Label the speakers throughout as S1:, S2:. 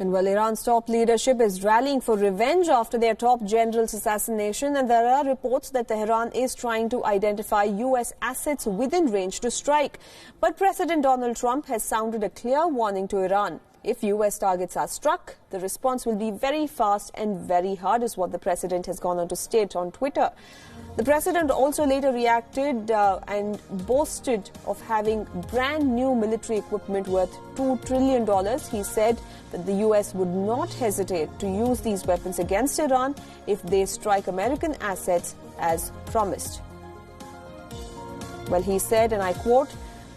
S1: And while Iran's top leadership is rallying for revenge after their top general's assassination, and there are reports that Tehran is trying to identify U.S. assets within range to strike. But President Donald Trump has sounded a clear warning to Iran. If U.S. targets are struck, the response will be very fast and very hard, is what the president has gone on to state on Twitter. The president also later reacted and boasted of having brand new military equipment worth $2 trillion. He said that the U.S. would not hesitate to use these weapons against Iran if they strike American assets as promised. Well, he said, and I quote,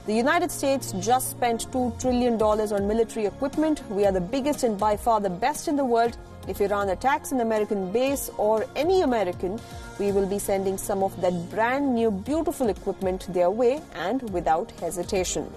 S1: "The United States just spent $2 trillion on military equipment. We are the biggest and by far the best in the world. If Iran attacks an American base or any American, we will be sending some of that brand new beautiful equipment their way and without hesitation."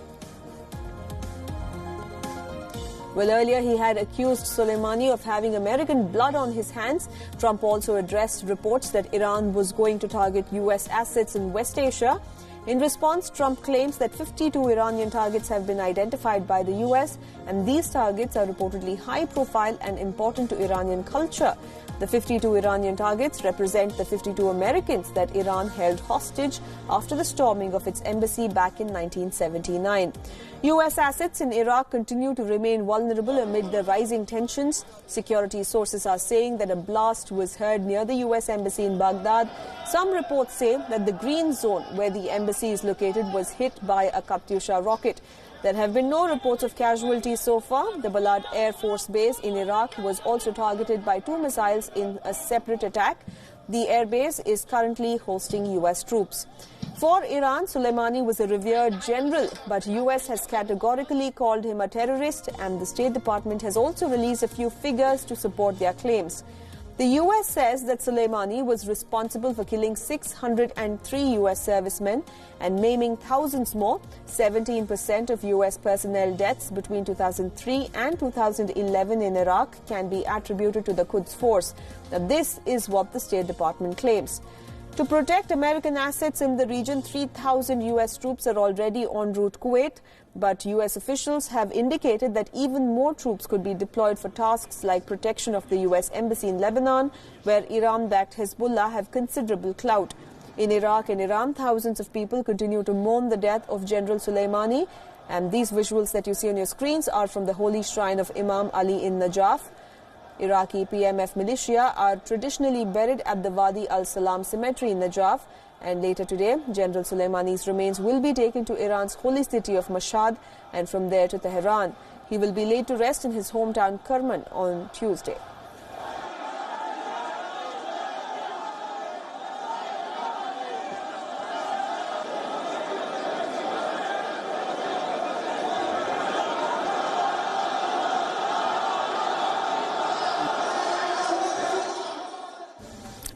S1: Well, earlier he had accused Soleimani of having American blood on his hands. Trump also addressed reports that Iran was going to target U.S. assets in West Asia. In response, Trump claims that 52 Iranian targets have been identified by the U.S., and these targets are reportedly high-profile and important to Iranian culture. The 52 Iranian targets represent the 52 Americans that Iran held hostage after the storming of its embassy back in 1979. U.S. assets in Iraq continue to remain vulnerable amid the rising tensions. Security sources are saying that a blast was heard near the U.S. embassy in Baghdad. Some reports say that the green zone where the embassy is located was hit by a Katyusha rocket. There have been no reports of casualties so far. The Balad Air Force Base in Iraq was also targeted by 2 missiles in a separate attack. The airbase is currently hosting U.S. troops. For Iran, Soleimani was a revered general, but U.S. has categorically called him a terrorist, and the State Department has also released a few figures to support their claims. The U.S. says that Soleimani was responsible for killing 603 U.S. servicemen and maiming thousands more. 17% of U.S. personnel deaths between 2003 and 2011 in Iraq can be attributed to the Quds Force. Now, this is what the State Department claims. To protect American assets in the region, 3,000 U.S. troops are already en route to Kuwait. But U.S. officials have indicated that even more troops could be deployed for tasks like protection of the U.S. embassy in Lebanon, where Iran-backed Hezbollah have considerable clout. In Iraq and Iran, thousands of people continue to mourn the death of General Soleimani. And these visuals that you see on your screens are from the holy shrine of Imam Ali in Najaf. Iraqi PMF militia are traditionally buried at the Wadi al-Salam cemetery in Najaf. And later today, General Soleimani's remains will be taken to Iran's holy city of Mashhad and from there to Tehran. He will be laid to rest in his hometown Kerman on Tuesday.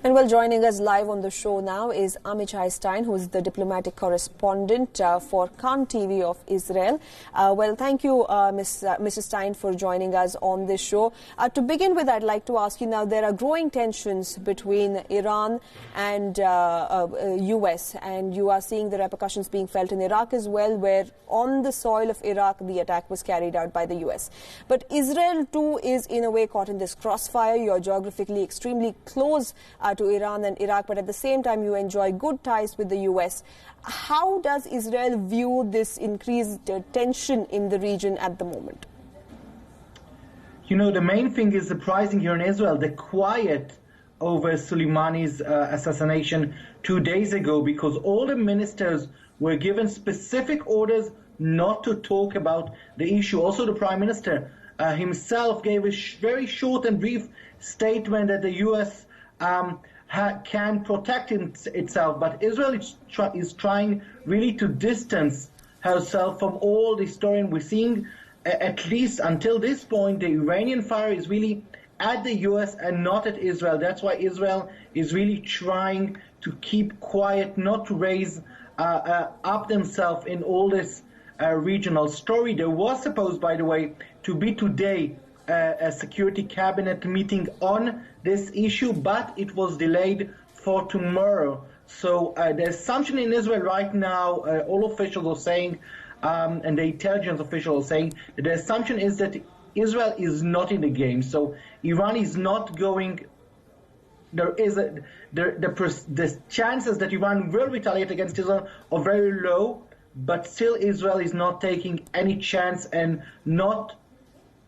S1: And well, joining us live on the show now is Amichai Stein, who is the diplomatic correspondent for Khan TV of Israel. Well, thank you, Mr. Stein, for joining us on this show. To begin with, I'd like to ask you now, there are growing tensions between Iran and U.S., and you are seeing the repercussions being felt in Iraq as well, where on the soil of Iraq, the attack was carried out by the U.S. But Israel, too, is in a way caught in this crossfire. You're geographically extremely close to Iran and Iraq, but at the same time you enjoy good ties with the U.S. How does Israel view this increased tension in the region at the moment?
S2: You know, the main thing is surprising here in Israel, the quiet over Soleimani's assassination 2 days ago, because all the ministers were given specific orders not to talk about the issue. Also, the Prime Minister himself gave a very short and brief statement that the U.S. Can protect itself, but Israel is trying really to distance herself from all the story. And we're seeing, at least until this point, the Iranian fire is really at the U.S. and not at Israel. That's why Israel is really trying to keep quiet, not to raise up themselves in all this regional story. There was supposed, by the way, to be today a security cabinet meeting on this issue, but it was delayed for tomorrow. So the assumption in Israel right now, all officials are saying, and the intelligence officials are saying, that the assumption is that Israel is not in the game. So Iran is not going. The chances that Iran will retaliate against Israel are very low, but still Israel is not taking any chance and not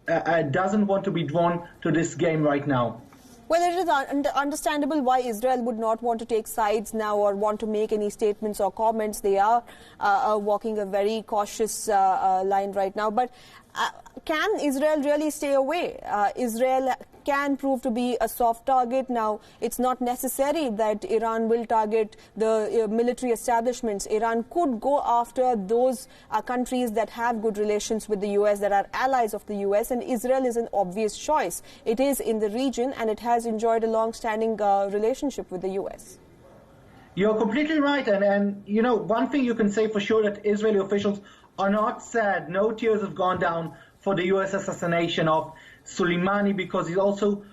S2: doesn't want to be drawn to this game right now.
S1: Well, it is understandable why Israel would not want to take sides now or want to make any statements or comments. They are walking a very cautious line right now. But can Israel really stay away? Israel can prove to be a soft target. Now, it's not necessary that Iran will target the military establishments. Iran could go after those countries that have good relations with the U.S., that are allies of the U.S., and Israel is an obvious choice. It is in the region and it has enjoyed a long-standing relationship with the U.S.
S2: You're completely right. And, you know, one thing you can say for sure that Israeli officials are not sad. No tears have gone down for the U.S. assassination of Soleimani, because he's also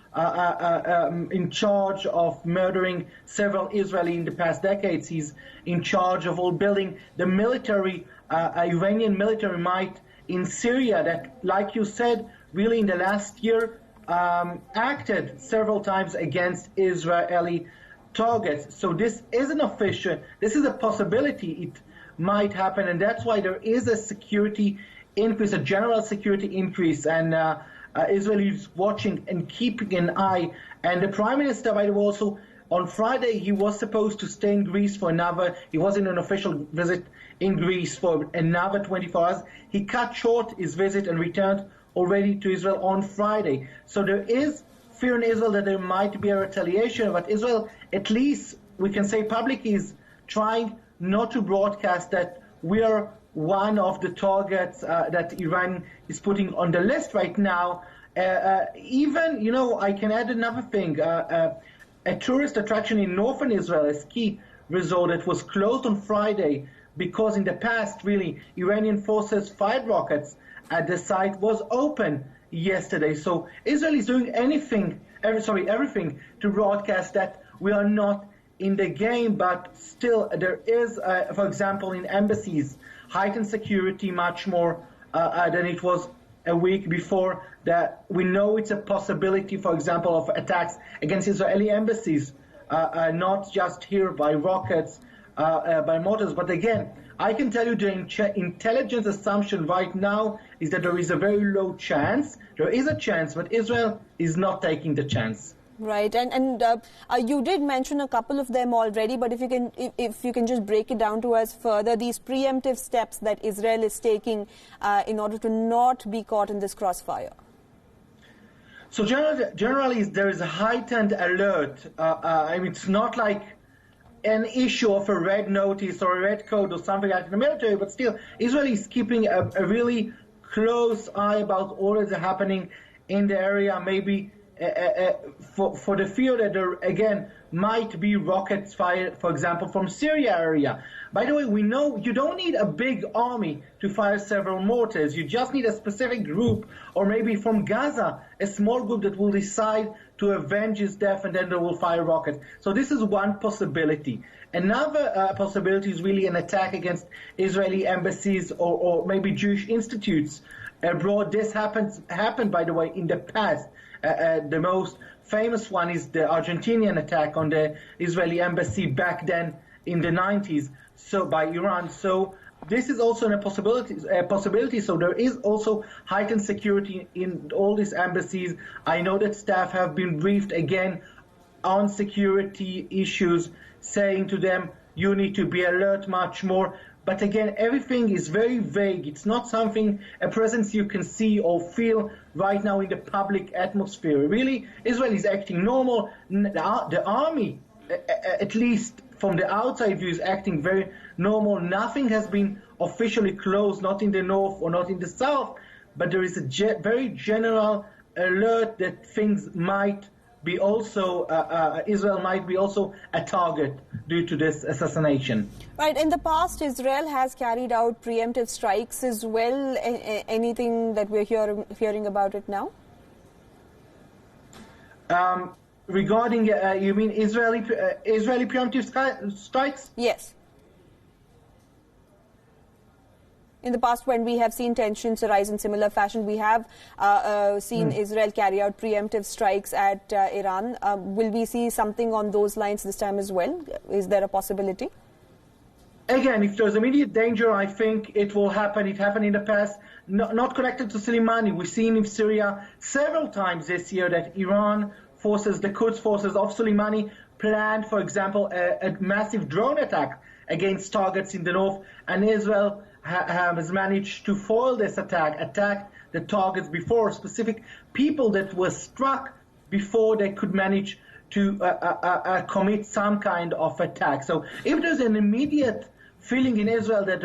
S2: in charge of murdering several Israelis in the past decades. He's in charge of all building the military, Iranian military might in Syria that, like you said, really in the last year acted several times against Israeli targets. So this isn't official. This is a possibility. It might happen, and that's why there is a security increase, a general security increase, and Israel is watching and keeping an eye. And the Prime Minister, by the way, also on Friday, he was supposed to stay in Greece for another, he was in an official visit in Greece for another 24 hours. He cut short his visit and returned already to Israel on Friday. So there is fear in Israel that there might be a retaliation, but Israel, at least we can say publicly, is trying not to broadcast that we are one of the targets that Iran is putting on the list right now. Even, you know, I can add another thing. A tourist attraction in northern Israel, a ski resort that was closed on Friday because in the past, really, Iranian forces fired rockets at the site, was open yesterday. So Israel is doing everything to broadcast that we are not in the game, but still there is, for example, in embassies, heightened security much more than it was a week before. That we know it's a possibility, for example, of attacks against Israeli embassies, not just here by rockets, by mortars. But again, I can tell you the intelligence assumption right now is that there is a very low chance. There is a chance, but Israel is not taking the chance.
S1: Right, and you did mention a couple of them already, but if you can just break it down to us further, these preemptive steps that Israel is taking in order to not be caught in this crossfire.
S2: So generally, there is a heightened alert. I mean, it's not like an issue of a red notice or a red code or something like in the military, but still, Israel is keeping a really close eye about all that is happening in the area, maybe for the fear that there, again, might be rockets fired, for example, from Syria area. By the way, we know you don't need a big army to fire several mortars. You just need a specific group, or maybe from Gaza, a small group that will decide to avenge his death, and then they will fire rockets. So this is one possibility. Another possibility is really an attack against Israeli embassies or maybe Jewish institutes abroad. This happened, by the way, in the past. The most famous one is the Argentinian attack on the Israeli embassy back then in the 90s, so by Iran. So this is also a possibility. So there is also heightened security in all these embassies. I know that staff have been briefed again on security issues, saying to them, you need to be alert much more. But again, everything is very vague. It's not something, a presence you can see or feel right now in the public atmosphere. Really, Israel is acting normal. The army, at least from the outside view, is acting very normal. Nothing has been officially closed, not in the north or not in the south, but there is a very general alert that things might be also, Israel might be also a target due to this assassination.
S1: Right. In the past, Israel has carried out preemptive strikes as well. Anything that we're hearing about it now?
S2: Regarding, you mean Israeli preemptive strikes?
S1: Yes. In the past, when we have seen tensions arise in similar fashion, we have seen Israel carry out preemptive strikes at Iran. Will we see something on those lines this time as well? Is there a possibility?
S2: Again, if there's immediate danger, I think it will happen. It happened in the past, not connected to Soleimani. We've seen in Syria several times this year that Iran forces, the Quds forces of Soleimani, planned, for example, a massive drone attack against targets in the north, and Israel has managed to foil this attack the targets before, specific people that were struck before they could manage to commit some kind of attack. So if there's an immediate feeling in Israel that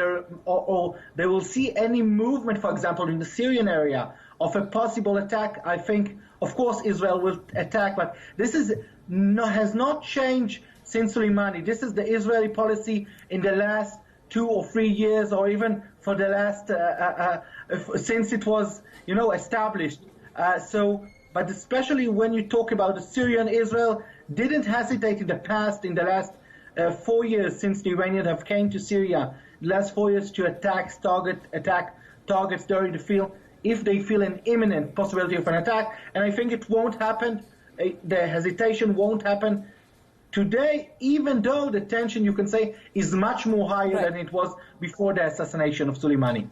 S2: they will see any movement, for example, in the Syrian area of a possible attack, I think, of course, Israel will attack. But this has not changed since Soleimani. This is the Israeli policy in the last 2 or 3 years, or even for the last since it was, established. But especially when you talk about the Syrian, Israel didn't hesitate in the past, in the last 4 years since the Iranians have came to Syria, the last 4 years to attack targets during the field if they feel an imminent possibility of an attack. And I think it won't happen. The hesitation won't happen today, even though the tension, you can say, is much more higher than it was before the assassination of Soleimani.